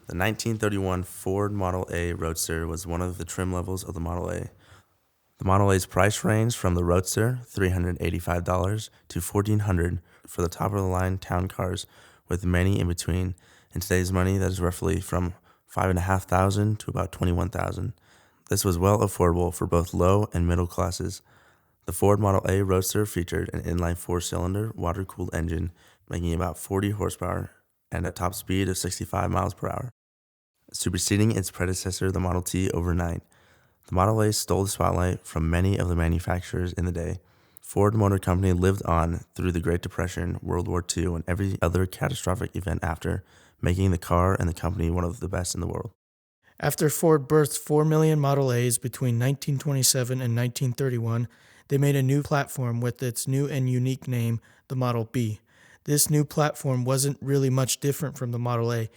The 1931 Ford Model A Roadster was one of the trim levels of the Model A. The Model A's price ranged from the Roadster, $385, to $1,400 for the top-of-the-line town cars, with many in between. In today's money, that is roughly from $5,500 to about $21,000. This was well affordable for both low and middle classes. The Ford Model A Roadster featured an inline four-cylinder, water-cooled engine, making about 40 horsepower and a top speed of 65 miles per hour, superseding its predecessor, the Model T, overnight. The Model A stole the spotlight from many of the manufacturers in the day. Ford Motor Company lived on through the Great Depression, World War II, and every other catastrophic event after, making the car and the company one of the best in the world. After Ford birthed 4 million Model A's between 1927 and 1931, they made a new platform with its new and unique name, the Model B. This new platform wasn't really much different from the Model A,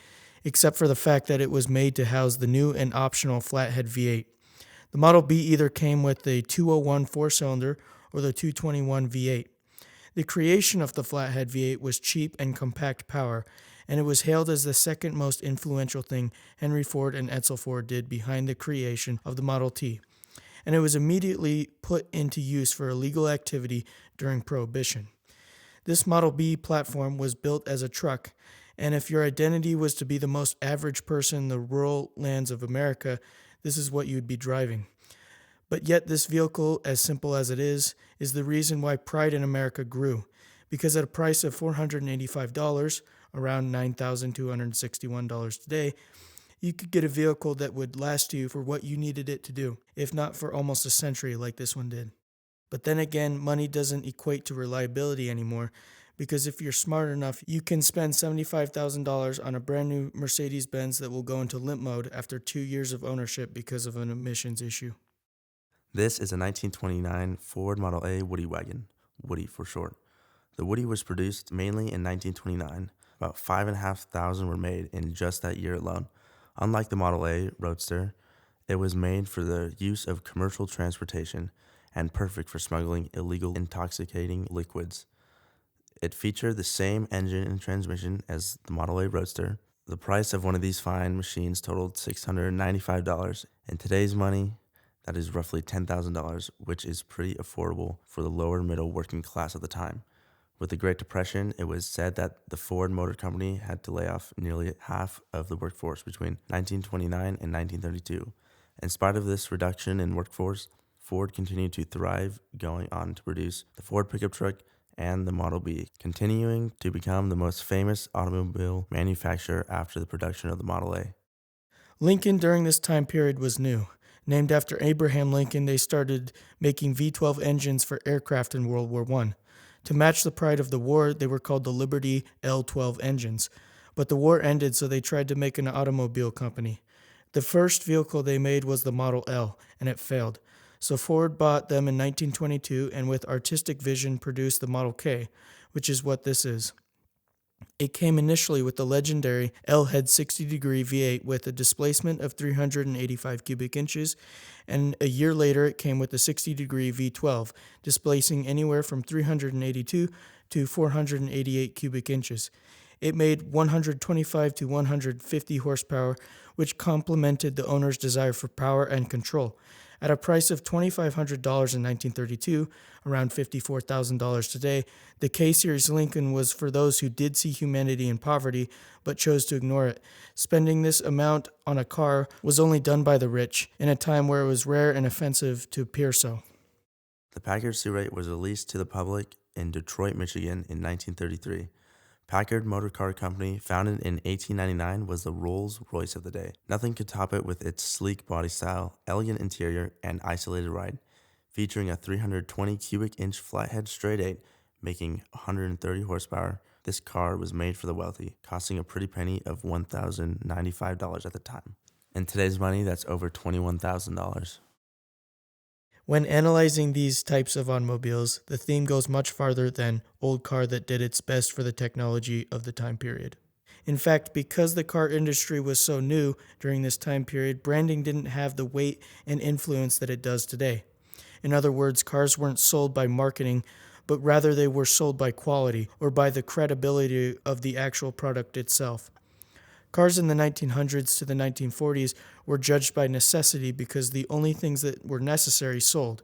except for the fact that it was made to house the new and optional flathead V8. The Model B either came with the 201 four-cylinder or the 221 V8. The creation of the flathead V8 was cheap and compact power, and it was hailed as the second most influential thing Henry Ford and Edsel Ford did behind the creation of the Model T, and it was immediately put into use for illegal activity during Prohibition. This Model B platform was built as a truck, and if your identity was to be the most average person in the rural lands of America, this is what you'd be driving. But yet this vehicle, as simple as it is the reason why pride in America grew, because at a price of $485, around $9,261 today, you could get a vehicle that would last you for what you needed it to do, if not for almost a century like this one did. But then again, money doesn't equate to reliability anymore, because if you're smart enough, you can spend $75,000 on a brand new Mercedes-Benz that will go into limp mode after 2 years of ownership because of an emissions issue. This is a 1929 Ford Model A Woody wagon, Woody for short. The Woody was produced mainly in 1929. About 5,500 were made in just that year alone. Unlike the Model A Roadster, it was made for the use of commercial transportation and perfect for smuggling illegal intoxicating liquids. It featured the same engine and transmission as the Model A Roadster. The price of one of these fine machines totaled $695. In today's money, that is roughly $10,000, which is pretty affordable for the lower middle working class at the time. With the Great Depression, it was said that the Ford Motor Company had to lay off nearly half of the workforce between 1929 and 1932. In spite of this reduction in workforce, Ford continued to thrive, going on to produce the Ford pickup truck and the Model B, continuing to become the most famous automobile manufacturer after the production of the Model A. Lincoln during this time period was new. Named after Abraham Lincoln, they started making V-12 engines for aircraft in World War I. To match the pride of the war, they were called the Liberty L-12 engines. But the war ended, so they tried to make an automobile company. The first vehicle they made was the Model L, and it failed. So Ford bought them in 1922 and with artistic vision produced the Model K, which is what this is. It came initially with the legendary L-head 60-degree V8 with a displacement of 385 cubic inches, and a year later it came with the 60-degree V12, displacing anywhere from 382 to 488 cubic inches. It made 125 to 150 horsepower, which complemented the owner's desire for power and control. At a price of $2,500 in 1932, around $54,000 today, the K-Series Lincoln was for those who did see humanity in poverty but chose to ignore it. Spending this amount on a car was only done by the rich, in a time where it was rare and offensive to appear so. The Packard C-Rate was released to the public in Detroit, Michigan in 1933. Packard Motor Car Company, founded in 1899, was the Rolls-Royce of the day. Nothing could top it with its sleek body style, elegant interior, and isolated ride. Featuring a 320 cubic inch flathead straight 8, making 130 horsepower, this car was made for the wealthy, costing a pretty penny of $1,095 at the time. In today's money, that's over $21,000. When analyzing these types of automobiles, the theme goes much farther than old car that did its best for the technology of the time period. In fact, because the car industry was so new during this time period, branding didn't have the weight and influence that it does today. In other words, cars weren't sold by marketing, but rather they were sold by quality or by the credibility of the actual product itself. Cars in the 1900s to the 1940s were judged by necessity because the only things that were necessary sold.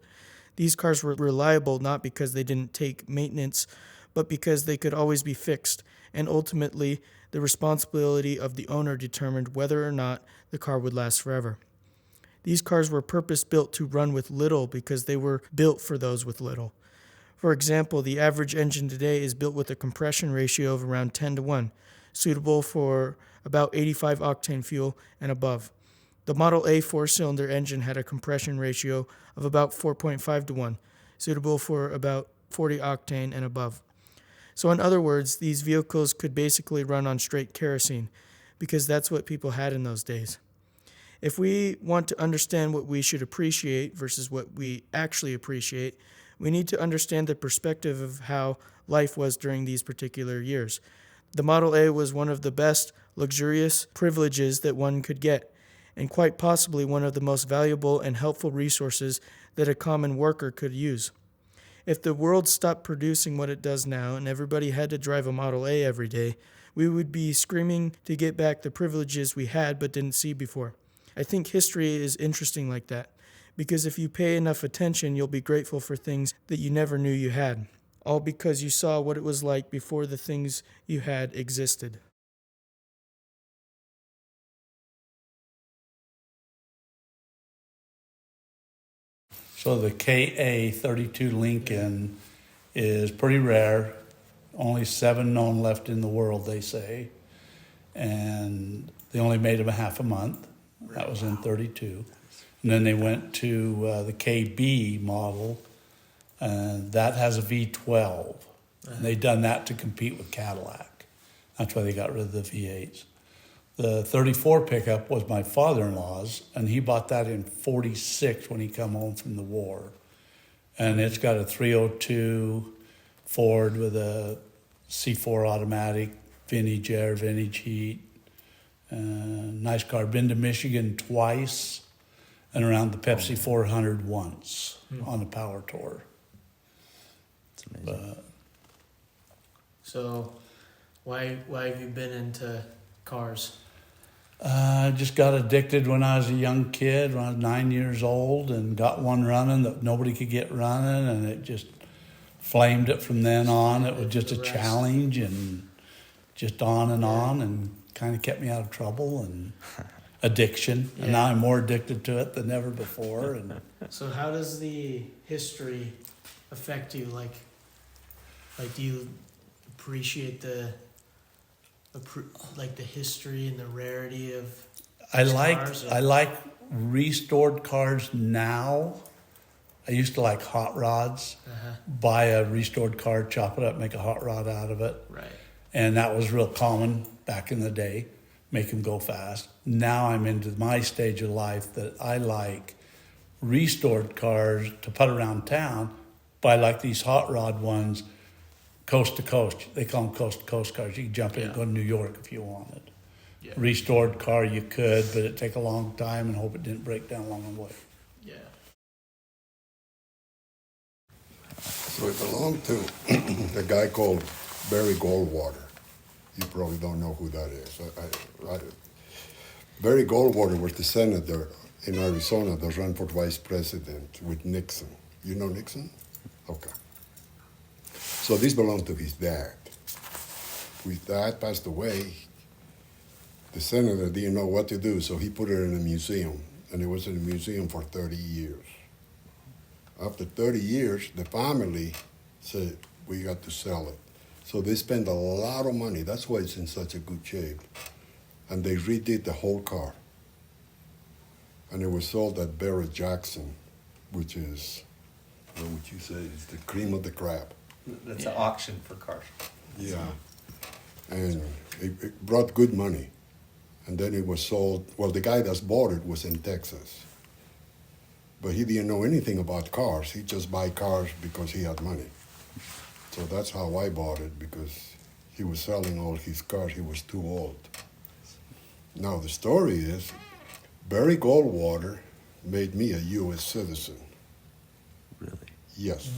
These cars were reliable not because they didn't take maintenance, but because they could always be fixed, and ultimately, the responsibility of the owner determined whether or not the car would last forever. These cars were purpose-built to run with little because they were built for those with little. For example, the average engine today is built with a compression ratio of around 10 to 1, suitable for about 85 octane fuel and above. The Model A four-cylinder engine had a compression ratio of about 4.5 to 1, suitable for about 40 octane and above. So in other words, these vehicles could basically run on straight kerosene, because that's what people had in those days. If we want to understand what we should appreciate versus what we actually appreciate, we need to understand the perspective of how life was during these particular years. The Model A was one of the best luxurious privileges that one could get, and quite possibly one of the most valuable and helpful resources that a common worker could use. If the world stopped producing what it does now and everybody had to drive a Model A every day, we would be screaming to get back the privileges we had but didn't see before. I think history is interesting like that, because if you pay enough attention, you'll be grateful for things that you never knew you had, all because you saw what it was like before the things you had existed. So the KA-32 Lincoln is pretty rare. Only 7 known left in the world, they say. And they only made them a half a month. That was in 32. And then they went to the KB model, and that has a V12. And they done that to compete with Cadillac. That's why they got rid of the V8s. The 34 pickup was my father-in-law's, and he bought that in 46 when he come home from the war. And it's got a 302 Ford with a C4 automatic, vintage air, vintage heat. Nice car. Been to Michigan twice and around the Pepsi 400 once on a power tour. It's amazing. So, why have you been into cars? I just got addicted when I was a young kid, when I was 9 years old, and got one running that nobody could get running, and it just flamed it from then on. It was just a challenge, and just on, and kind of kept me out of trouble and addiction. And now I'm more addicted to it than ever before. And So how does the history affect you? Like do you appreciate the history and the rarity of cars? I like restored cars now. I used to like hot rods. Buy a restored car, chop it up, make a hot rod out of it. Right. And that was real common back in the day, make them go fast. Now I'm into my stage of life that I like restored cars to put around town, but I like these hot rod ones coast to coast. They call them coast to coast cars. You can jump in and go to New York if you wanted. Yeah. Restored car you could, but it'd take a long time and hope it didn't break down along the way. Yeah. So it belonged to a guy called Barry Goldwater. You probably don't know who that is. Barry Goldwater was the senator in Arizona that ran for vice president with Nixon. You know Nixon? Okay. So this belonged to his dad. His dad passed away. The senator didn't know what to do, so he put it in a museum, and it was in a museum for 30 years. After 30 years, the family said, we got to sell it. So they spent a lot of money. That's why it's in such a good shape. And they redid the whole car. And it was sold at Barrett Jackson, which is, what would you say, is the cream of the crop. That's an auction for cars. Yeah. And it brought good money. And then it was sold, well, the guy that bought it was in Texas. But he didn't know anything about cars. He just buy cars because he had money. So that's how I bought it, because he was selling all his cars. He was too old. Now, the story is, Barry Goldwater made me a U.S. citizen. Really? Yes.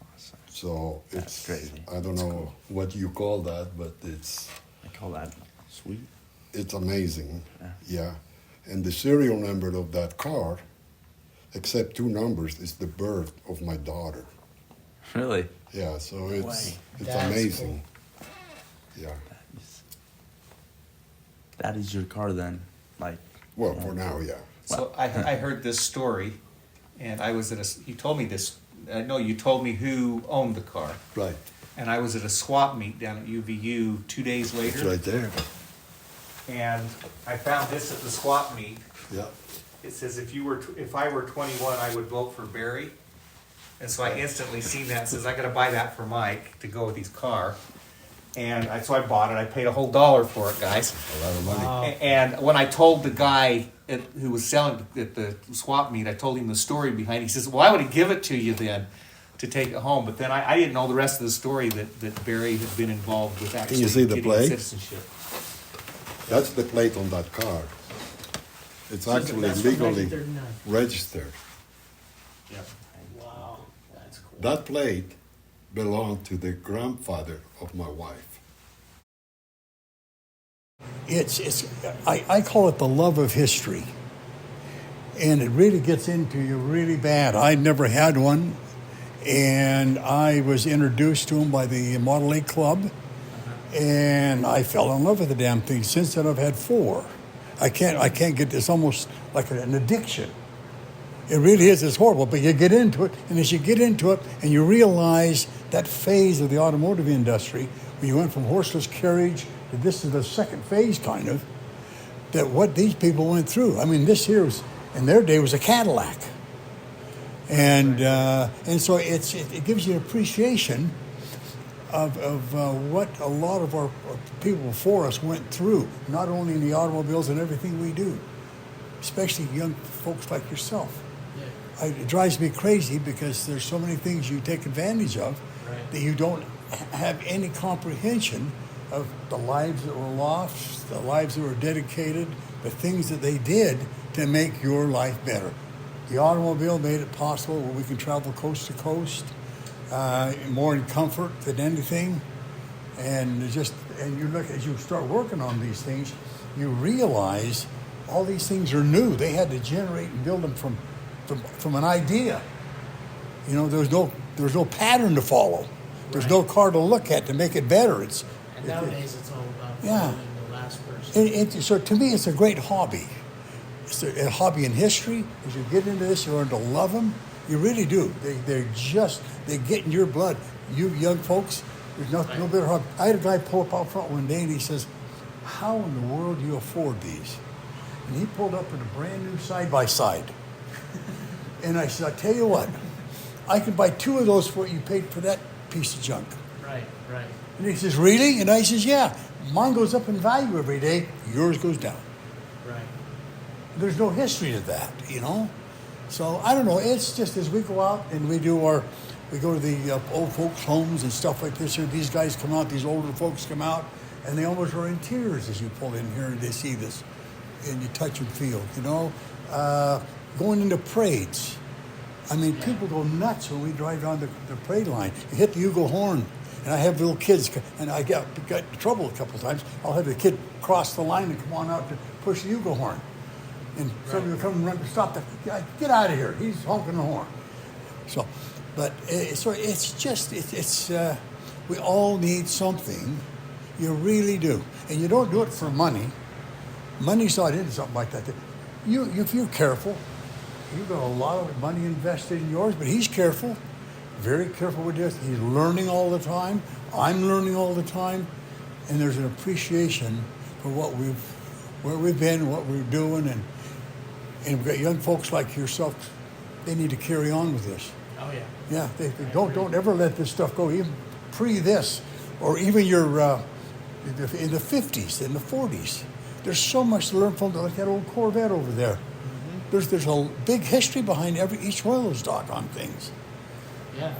Awesome. So That's it's, crazy. I don't That's know cool. what you call that, but it's, I call that Sweet. It's amazing. Yeah. And the serial number of that car, except 2 numbers, is the birth of my daughter. Really? Yeah, so it's That's amazing. Yeah. That is your car then, like. Well, for now, yeah. So I heard this story, and I was at you told me this, no, you told me who owned the car. Right. And I was at a swap meet down at UVU 2 days later. It's right there. And I found this at the swap meet. Yeah. It says if I were 21, I would vote for Barry. And so I instantly seen that. It says I got to buy that for Mike to go with his car. And so I bought it. I paid a whole $1 for it, guys. A lot of money. And when I told the guy who was selling at the swap meet, I told him the story behind it. He says, well, I would have given it to you then to take it home. But then I didn't know the rest of the story that Barry had been involved with actually you see the getting plate? citizenship. That's the plate on that car. It's actually That's from legally 1939. registered. Yeah. Wow, that's cool. That plate belonged to the grandfather of my wife. I call it the love of history. And it really gets into you really bad. I'd never had one, and I was introduced to them by the Model A Club, and I fell in love with the damn thing. Since then, I've had 4. I can't get this, almost like an addiction. It really is. It's horrible, but you get into it, and as you get into it, and you realize that phase of the automotive industry, when you went from horseless carriage to this is the second phase, kind of, that what these people went through. I mean, this here was, in their day, was a Cadillac, and so it gives you an appreciation of what a lot of our people before us went through, not only in the automobiles and everything we do, especially young folks like yourself. It drives me crazy because there's so many things you take advantage of that you don't have any comprehension of the lives that were lost, the lives that were dedicated, the things that they did to make your life better. The automobile made it possible where we can travel coast to coast, more in comfort than anything. And you look, as you start working on these things, you realize all these things are new. They had to generate and build them from an idea. You know, there's no pattern to follow. There's no car to look at to make it better. And nowadays it's all about Yeah. following the last person. So to me, it's a great hobby. It's a hobby in history. As you get into this, you learn to love them. You really do. They get in your blood. You young folks, there's no better hobby. I had a guy pull up out front one day and he says, "How in the world do you afford these?" And he pulled up in a brand new side-by-side. And I said, "I tell you what, I can buy 2 of those for what you paid for that piece of junk." Right. And he says, "Really?" And I says, "Yeah. Mine goes up in value every day. Yours goes down." Right. There's no history to that, you know? So, I don't know. It's just as we go out and we go to the old folks' homes and stuff like this here, these guys come out, these older folks come out, and they almost are in tears as you pull in here and they see this, and you touch and feel, you know? Going into parades. I mean, people go nuts when we drive down the parade line. You hit the Hugo horn, and I have little kids, and I got in trouble a couple of times. I'll have the kid cross the line and come on out to push the Hugo horn. And somebody will come and run to stop that. Get out of here. He's honking the horn. So, but we all need something. You really do. And you don't do it for money. Money's not into something like that. If you're careful, you've got a lot of money invested in yours, but he's careful, very careful with this. He's learning all the time. I'm learning all the time. And there's an appreciation for where we've been, what we're doing, and we've got young folks like yourself. They need to carry on with this. Oh yeah. Yeah, they don't ever let this stuff go. Even pre this, or even your in the 50s, in the 40s. There's so much to learn from, like that old Corvette over there. Mm-hmm. There's a big history behind each one of those doggone things. Yeah.